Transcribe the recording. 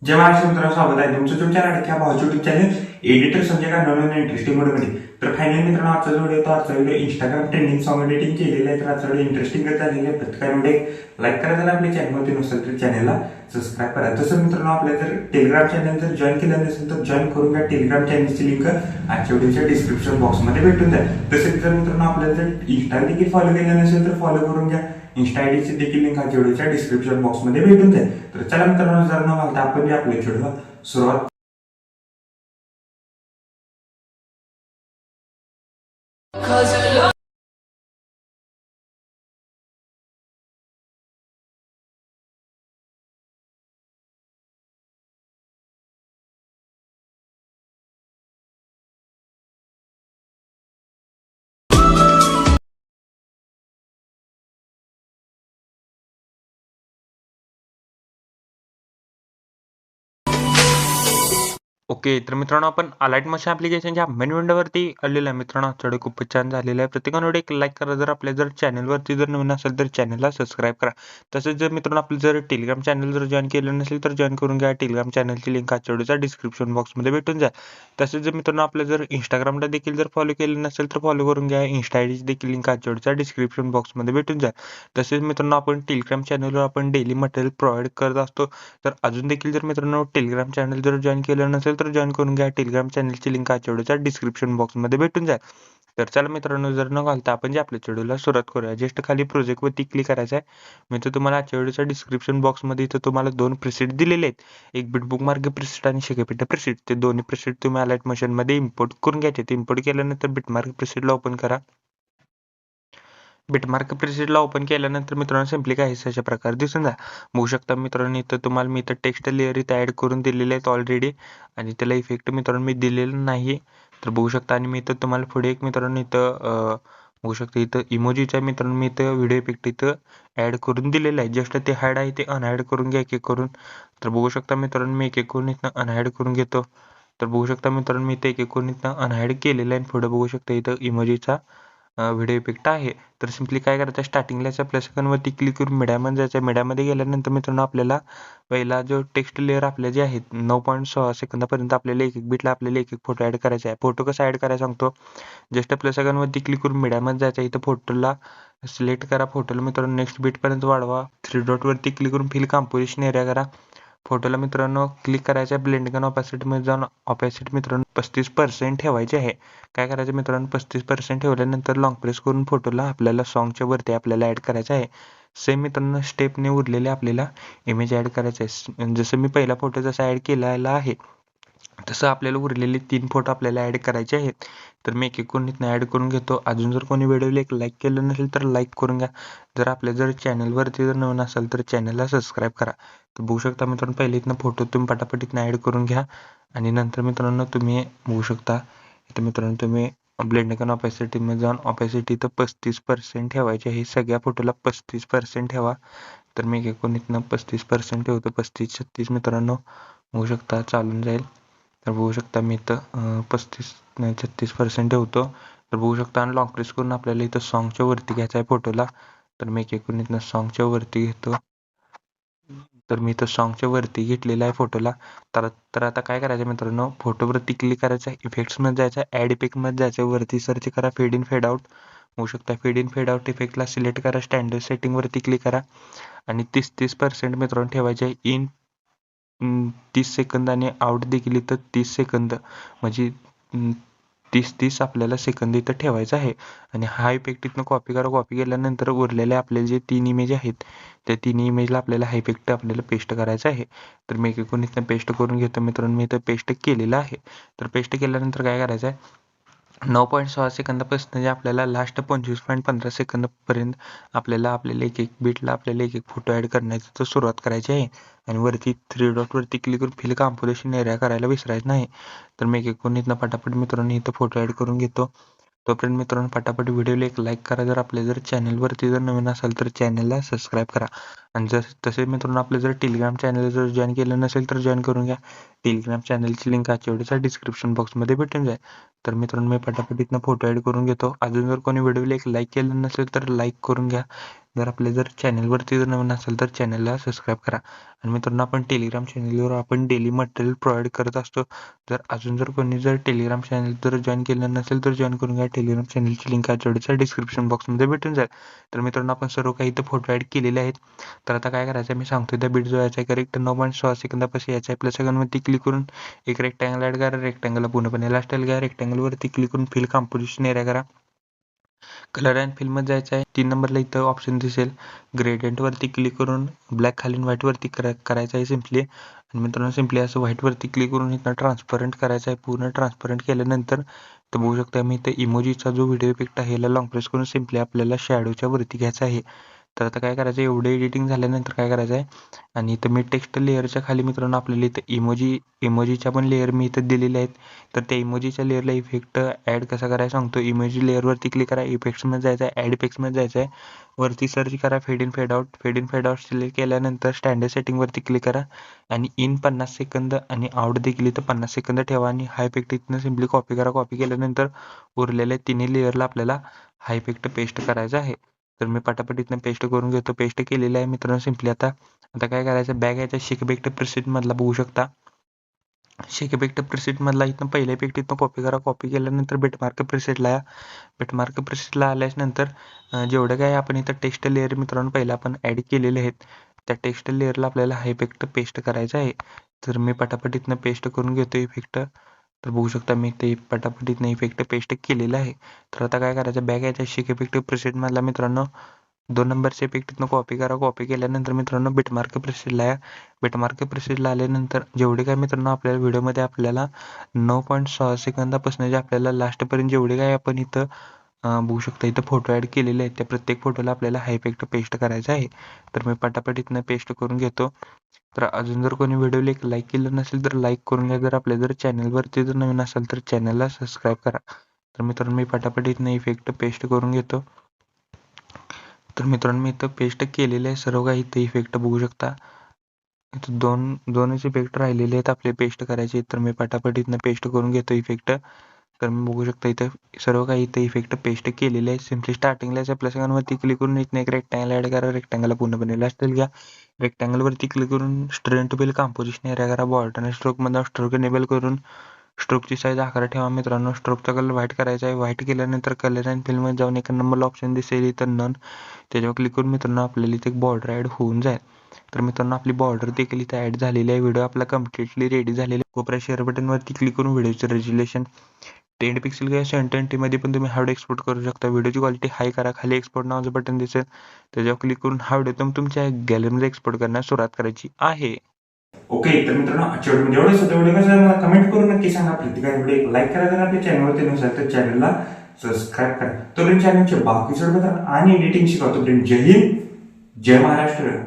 जय महाराष्ट्र मित्रांनो, स्वागत आहे तुमचं तुमच्या लाडक्या भावाच्या युट्यूब चॅनल एडिटर संजय का नवीन इंटरेस्टिंग व्हिडिओमध्ये. तर फायनली मित्रांनो, आजचा video Instagram trending song editing केलेलं आहे. तर आजचा व्हिडिओ इंटरेस्टिंग झालेलं आहे. प्रत्येकाने लाईक करा, जर आपल्या चॅनलमध्ये नसेल तर चॅनलला सबस्क्राईब करा. तसं मित्रांनो, आपल्या जर टेलिग्राम चॅनल जर जॉईन केलं नसेल तर जॉईन करून घ्या. टेलिग्राम चॅनलची लिंक आजच्या व्हिडिओच्या डिस्क्रिप्शन बॉक्समध्ये भेटून जाईल. तसेच जर मित्रांनो आपल्याला जर इंस्टा देखील फॉलो केलं नसेल तर फॉलो करून घ्या. इंस्टा आयडीची देखील लिंक आजच्या व्हिडिओच्या डिस्क्रिप्शन बॉक्समध्ये भेटून जाईल. तर चला मित्रांनो, जर न घालता आपण आपल्या व्हिडिओला सुरुवात. ओके, तर मित्रांनो आपण अलाइट मशीन ॲप्लिकेशनच्या मेन विंडोवरती आलेलो आहे. मित्रांनो आजचा खूपच छान झालेला आहे. प्रत्येकाने एक लाईक करा. जर आपल्या जर चॅनलवरती जर नवीन असेल तर चॅनलला सबस्क्राईब करा. तसेच जर मित्रांनो आपलं जर टेलिग्राम चॅनल जर जॉईन केलं नसेल तर जॉईन करून घ्या. टेलिग्राम चॅनलची लिंक आजच्या व्हिडिओच्या डिस्क्रिप्शन बॉक्समध्ये भेटून जाईल. तसेच जर मित्रांनो आपलं जर इंस्टाग्रामला देखील जर फॉलो केलं नसेल तर फॉलो करून घ्या. इंस्टा आयडीची देखील लिंक आजच्या व्हिडिओच्या डिस्क्रिप्शन बॉक्समध्ये भेटून जाईल. तसेच मित्रांनो आपण टेलिग्राम चॅनलवर आपण डेली मटेरियल प्रोव्हाइड करत असतो. तर अजून देखील जर मित्रांनो टेलिग्राम चॅनल जर जॉईन केलं नसेल तर जॉईन करून घ्या. टेलिग्राम चॅनलची लिंक आजच्या व्हिडिओच्या डिस्क्रिप्शन बॉक्समध्ये भेटून जाईल. तर चला मित्रांनो, जर न घालता आपण जे आपल्या व्हिडिओला सुरुवात करूया. जस्ट खाली प्रोजेक्टवरती क्लिक करायचं आहे. मी तर तुम्हाला आजच्या व्हिडिओच्या डिस्क्रिप्शन बॉक्समध्ये इथं तुम्हाला दोन प्रीसेट दिलेले आहेत. एक बिटबुक मार्क प्रीसेट आणि शेकेपिटा प्रीसेट. ते दोन्ही प्रीसेट तुम्ही अलाइट मशीनमध्ये इम्पोर्ट करून घ्यायचे. ते इम्पोर्ट केल्यानंतर बिटमार्क प्रीसेटला ओपन करा. बिटमार्क प्रीसेटला ओपन केल्यानंतर मित्रांनो सिम्पली काही अशा प्रकारे दिसून जा. बघू शकता मित्रांनो, इथं तुम्हाला मी इथं टेक्स्ट लेअर इथं ॲड करून दिलेले आहेत ऑलरेडी आणि त्याला इफेक्ट मित्रांनो मी दिलेलं नाही. तर बघू शकता आणि मी इथं तुम्हाला पुढे एक मित्रांनो इथं बघू शकता इथं इमोजीच्या मित्रांनो मी इथं व्हिडिओ इफेक्ट इथं ॲड करून दिलेलं आहे. जस्ट ते हाईड आहे ते अनहाईड करून घ्या एक एक करून. तर बघू शकता मित्रांनो मी एक एक करून इथं अनहाईड करून घेतो. तर बघू शकता मित्रांनो मी इथं एक एक करून इथं अनहाईड केलेलं आहे. पुढे बघू शकता इथं इमोजीचा व्हिडिओ इफेक्ट आहे. तर सिम्पली काय करायचं, स्टार्टिंगला प्लस आयकॉनवरती क्लिक करून मीडियामध्ये जायचं. मीडियामध्ये गेल्यानंतर मित्रांनो आपल्याला पहिला जो टेक्स्ट लेअर आपले जे आहेत 9.6 सेकंदापर्यंत आपल्याला एक एक बिटला आपल्याला एक एक फोटो ॲड करायचा आहे. फोटो कसा ॲड करायचा सांगतो. जस्ट प्लस आयकॉनवरती क्लिक करून मीडियामध्ये जायचं. इथं फोटोला सिलेक्ट करा. फोटोला मित्रांनो नेक्स्ट बिटपर्यंत वाढवा. 3 डॉटवरती क्लिक करून फिल कॉम्पोजिशन एरिया करा. फोटोला मित्रांनो क्लिक करायचं आहे. ब्लेंडिंग आणि ऑपॅसिटीमध्ये जाऊन ऑपॅसिटी मित्रांनो 35% ठेवायचे आहे. काय करायचं मित्रांनो, 35% ठेवल्यानंतर लॉंग प्रेस करून फोटोला आपल्याला सॉन्गच्या वरती आपल्याला ॲड करायचं आहे. सेम मित्रांनो स्टेपने उरलेले आपल्याला इमेज ॲड करायचं आहे. जसं मी पहिला फोटो जसा ॲड केलेला आहे तसं आपल्याला उरलेले 3 फोटो आपल्याला ॲड करायचे आहेत. तर मी एक एक करून इथनं ॲड करून घेतो. अजून जर कोणी व्हिडिओला एक लाईक केलं नसेल तर लाईक करून घ्या. जर आपल्या जर चॅनलवरती जर नवीन असेल तर चॅनलला सबस्क्राईब करा. तर बघू शकता मित्रांनो, पहिले इथनं फोटो तुम्ही पटापट इथनं ॲड करून घ्या आणि नंतर मित्रांनो तुम्ही बघू शकता इथं मित्रांनो तुम्ही ब्लेंडिंग आणि ऑपॅसिटीमध्ये जाऊन ऑपॅसिटी इथं 35% ठेवायची आहे. सगळ्या फोटोला 35% ठेवा. तर मी एक एक करून इथनं 35% ठेवतो. 35-36 मित्रांनो बघू शकता चालून जाईल. तर बघू शकता मी इथं 36% ठेवतो. तर बघू शकता आणि लॉंग प्रेस करून आपल्याला इथं सॉन्गच्या वरती घ्यायचा आहे फोटोला. तर मी एक एक करून इथनं सॉन्गच्या वरती घेतो. तर मी इथं सॉन्गच्या वरती घेतलेला आहे फोटोला. तर आता काय करायचं मित्रांनो, फोटोवरती क्लिक करायचं, इफेक्ट्समध्ये जायचं, ॲड इफेक्टमध्ये जायचं, वरती सर्च करा फेड इन फेड आउट. होऊ शकता फेड इन फेड आउट इफेक्टला सिलेक्ट करा. स्टँडर्ड सेटिंगवरती क्लिक करा आणि 30% मित्रांनो ठेवायचे आहे. इन 30 सेकंद आणि आउट देखील इथं 30 सेकंद म्हणजे 30 आपल्याला सेकंद इथं ठेवायचं आहे. आणि हा इफेक्ट इथनं कॉपी करा. कॉपी केल्यानंतर उरलेले आपले जे 3 इमेज आहेत त्या 3 इमेजला आपल्याला हा इफेक्ट आपल्याला पेस्ट करायचा आहे. तर मी एक एकूण इथनं पेस्ट करून घेतो मित्रांनो. मी इथं पेस्ट केलेलं आहे. तर पेस्ट केल्यानंतर काय करायचं आहे, 9.6 सेकंदापासून जे आपल्याला लास्ट 25.15 सेकंदपर्यंत आपल्याला एक एक बीटला आपल्याला एक एक फोटो ॲड करण्याची तर सुरुवात करायची आहे. आणि वरती 3 डॉटवरती क्लिक करून फिल कॉम्पोजिशन एरिया करायला विसरायचं नाही. तर मी एक एक करून इथनं पटापट मित्रांनो इथं फोटो ॲड करून घेतो. तोपर्यंत मित्रांनो पटापट व्हिडिओला एक लाईक करा. जर आपल्या जर चॅनलवरती जर नवीन असाल तर चॅनलला सबस्क्राईब करा. आणि जर तसे मित्रांनो आपलं जर टेलिग्राम चॅनल जर जॉईन केलं नसेल तर जॉईन करून घ्या. टेलिग्राम चॅनलची लिंक आजच्या व्हिडिओच्या डिस्क्रिप्शन बॉक्समध्ये भेटून जाईल. तर मित्रांनो मी पटापट इथनं फोटो ॲड करून घेतो. अजून जर कोणी व्हिडिओला एक लाईक केलं नसेल तर लाईक करून घ्या. जर चॅनलवरती जर नवीन असेल तर चॅनलला सबस्क्राईब करा. आणि मित्रांनो, आपण टेलिग्राम चॅनलवर आपण डेली मटेरियल प्रोव्हाइड करत असतो. जर कोणी टेलिग्राम चॅनल जॉईन केलं नसेल तर जॉईन करून घ्या. टेलिग्राम चॅनलची लिंक आजच्या डिस्क्रिप्शन बॉक्समध्ये भेटून जाईल. तर मित्रांनो, आपण सर्व काही इथं फोटो ॲड केलेले आहेत. तर आता काय करायचं मी सांगतो. त्या बीट जो यायचा आहे करेक्ट 9.6 सेकंदापासून यायचा आहे. प्लस सेकंडवरती क्लिक करून एक रेक्टँगल ॲड करा. रेक्टँगलला पूर्णपणे लास्टला घ्या. रेक्टँगलवरती क्लिक करून फिल कंपोजिशन एरिया करा. कलर अँड फिल्ममध्ये जायचं आहे. 3 नंबरला इथं ऑप्शन दिसेल ग्रेडियंटवरती क्लिक करून ब्लॅक खाली व्हाईटवरती करायचं आहे सिम्पली. आणि मित्रांनो, सिम्पली असं व्हाईटवरती क्लिक करून इथं ट्रान्सपरंट करायचं आहे. पूर्ण ट्रान्सपरंट केल्यानंतर तर बघू शकता मी इथं इमोजीचा जो व्हिडिओ इफेक्ट आहे याला लॉंग प्रेस करून सिम्पली आपल्याला शॅडोच्या वरती घ्यायचा आहे. तर आता काय करायचं, एवढे एडिटिंग झाल्यानंतर काय करायचं आहे, आणि इथं मी टेक्स्ट लेअरच्या खाली मित्रांनो आपल्याला इथं इमोजीच्या पण लेअर मी इथं दिलेले आहेत. तर त्या इमोजीच्या लेअरला इफेक्ट ॲड कसा करायला सांगतो. इमोजी लेअरवरती क्लिक करा. इफेक्ट्समध्ये जायचं आहे. ॲड इफेक्ट्समध्ये जायचं आहे. वरती सर्च करा फेड इन फेड आउट. फेड इन फेड आउट सिलेक्ट केल्यानंतर स्टँडर्ड सेटिंगवरती क्लिक करा. आणि इन 50 सेकंद आणि आउट देखील इथं 50 सेकंद ठेवा. आणि हा इफेक्ट इथनं सिम्पली कॉपी करा. कॉपी केल्यानंतर उरलेल्या तिन्ही लेअरला आपल्याला हा इफेक्ट पेस्ट करायचा आहे. तर मी पटापट इथनं पेस्ट करून घेतो. पेस्ट केलेलं आहे मित्रांनो सिम्पली. आता काय करायचं, बॅग यायचा शेक इफेक्ट प्रिसेटमधला बघू शकता. शेक इफेक्ट प्रिसेटमधला इथनं पहिला इफेक्ट इथनं कॉपी करा. कॉपी केल्यानंतर बेटमार्क प्रिसेटला या. बेटमार्क प्रिसेटला आल्यानंतर जेवढं काय आपण इथं टेक्स्ट लेअर मित्रांनो पहिला आपण ॲड केलेले आहेत त्या टेक्स्ट लेअरला आपल्याला हा इफेक्ट पेस्ट करायचा आहे. तर मी पटापट इथनं पेस्ट करून घेतो इफेक्ट. तर बघू शकता मी ते पटापट इथनं इफेक्ट पेस्ट केलेलं आहे. तर आता काय करायचं, बॅग यायचा शेक इफेक्ट प्रिसेटमधला मित्रांनो 2 नंबरचे इफेक्ट इथनं कॉपी करा. कॉपी केल्यानंतर मित्रांनो बेटमार्क प्रिसेटला या. बेटमार्क प्रिसेटला आल्यानंतर जेवढे काय मित्रांनो आपल्याला व्हिडिओमध्ये आपल्याला 9.6 सेकंदापासून जे आपल्याला लास्टपर्यंत जेवढे काय आपण इथं बघू शकता इथं फोटो ॲड केलेले आहेत त्या प्रत्येक फोटोला आपल्याला हा इफेक्ट पेस्ट करायचा आहे. तर मी पटापट इथनं पेस्ट करून घेतो. तर अजून जर कोणी व्हिडिओला लाईक केलं नसेल तर लाईक करून घ्या. जर आपल्या चॅनलवरती जर नवीन असेल तर चॅनलला सबस्क्राईब करा. तर मित्रांनो, मी पटापट इथनं इफेक्ट पेस्ट करून घेतो. तर मित्रांनो, मी इथं पेस्ट केलेले आहे सर्व काही. इथं इफेक्ट बघू शकता. इथं दोनच इफेक्ट राहिलेले आहेत आपले पेस्ट करायचे. तर मी पटापट इथनं पेस्ट करून घेतो इफेक्ट. तर मी बघू शकता इथं सर्व काही इथं इफेक्ट पेस्ट केलेले आहे. सिम्पली स्टार्टिंगला प्लस आयकॉनवरती क्लिक करून इथनं एक रेक्टँगल ॲड करा. रेक्टँगलला पूर्णपणे लास्टला घ्या. रेक्टँगलवरती क्लिक करून स्ट्रेंथ बिल कंपोजिशन एरिया करा. बॉर्डर आणि स्ट्रोकमध्ये स्ट्रोक एनेबल करून स्ट्रोकची साईज 11 ठेवा मित्रांनो. स्ट्रोकचा कलर व्हाईट करायचा आहे. व्हाईट केल्यानंतर कलर अँड फिल्ममध्ये जाऊन एक नंबरला ऑप्शन दिसेल इथं नन, त्याच्यावर क्लिक करून मित्रांनो आपल्याला इथे एक बॉर्डर ॲड होऊन जाईल. तर मित्रांनो, आपली बॉर्डर देखील इथे ॲड झालेली आहे. व्हिडिओ आपला कम्प्लिटली रेडी झालेला आहे. कोपऱ्या शेअर बटनवरती क्लिक करून व्हिडिओचं रेझोल्युशन 10 पिक्सेल किंवा 720मध्ये पण तुम्ही हा व्हिडिओ एक्सपोर्ट करू शकता. व्हिडिओची क्वालिटी हाय करा. खाली एक्सपोर्ट नावाचं बटन दिसेल, त्याच्यावर क्लिक करून हा व्हिडिओ तुम्ही तुमच्या गॅलरीमध्ये एक्सपोर्ट करण्यास सुरुवात करायची आहे. ओके, तर मित्रांनो आजच्या व्हिडिओ एवढंच होतं. व्हिडिओ कसं मला कमेंट करून नक्की सांगा. प्रत्येकाने व्हिडिओ एक लाईक करा. जर आपल्या चॅनलवरती नसेल तर चॅनलला सबस्क्राईब करा. तोपर्यंत चॅनलचे बाकीचे बघा आणि एडिटिंग शिका. तोपर्यंत जय हिंद, जय महाराष्ट्र.